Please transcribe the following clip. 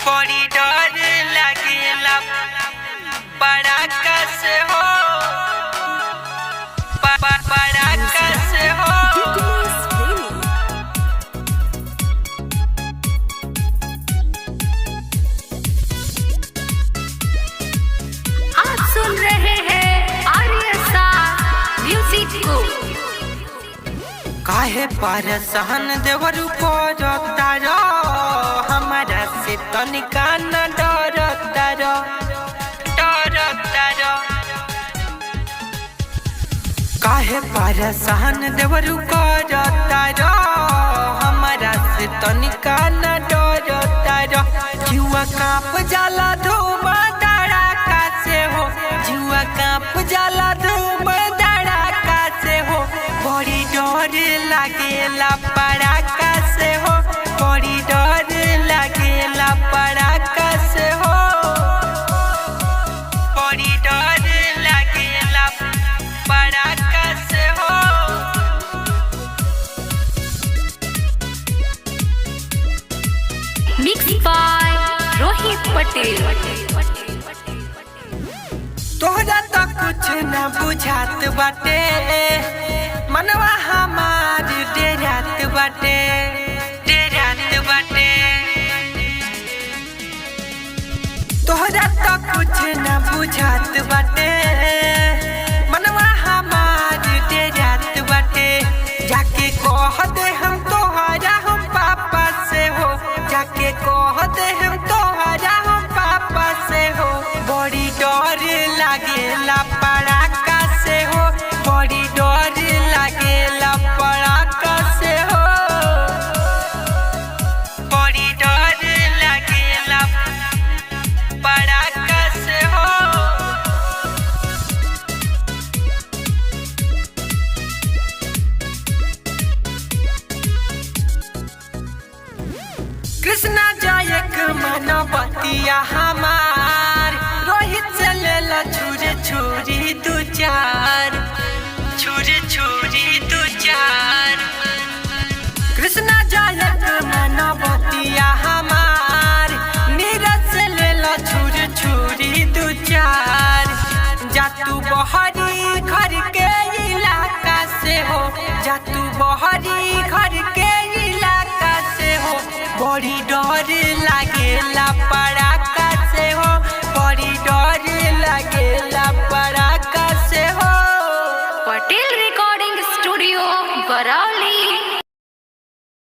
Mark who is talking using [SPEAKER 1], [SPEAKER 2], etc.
[SPEAKER 1] बड़ी डर लागेला पड़ाका से हो पड़ाका से हो।
[SPEAKER 2] आप सुन रहे हैं आर्यसा म्यूजिक को।
[SPEAKER 1] काहे परेशान देवरू को रखता हमारा से तनिका न डरता काहे परेशान देवरू को रखता हमारा से तनिका न डरता। जुआ कांप जाला धूमा धड़ाका से हो, जुआ कांप जाला धूमा धड़ाका से हो। बड़ी डर लागेला पड़ाका से हो, बड़ी डर लागेला पड़ाका से हो, बड़ी डर लागेला पड़ाका से हो।
[SPEAKER 2] Mix by Rohit Patel.
[SPEAKER 1] तोहरा तो कुछ न बुझात बाटे, मनवा हमार डेरात बाटे। तोहरा तो कुछ न बुझात बाटे, मनवा हमार डेरात बाटे। जाके कह दे हम तोहरा हम पापा से हो, जाके कह दे हम तोहरा हम पापा से हो। बड़ी डर लागेला पड़ाका से हो, बड़ी डर लागेला पड़ाका से हो, बड़ी डर लागेला पड़ाका से हो। कृष्णा जायक मनबतिया हमार, रोहित से लेला छुरे छुरी दू चार, छुरे छुरी दू चार। कृष्णा जायक मनबतिया हमार, नीरज से लेला छुरे छुरी दू चार। जातू बहरी घर के इलाका से हो, जातू बहरी घर के इलाका से हो। बड़ी डर लागेला पड़ाका से हो, बड़ी डर लागेला पड़ाका से हो।
[SPEAKER 2] Patel recording studio Barauli.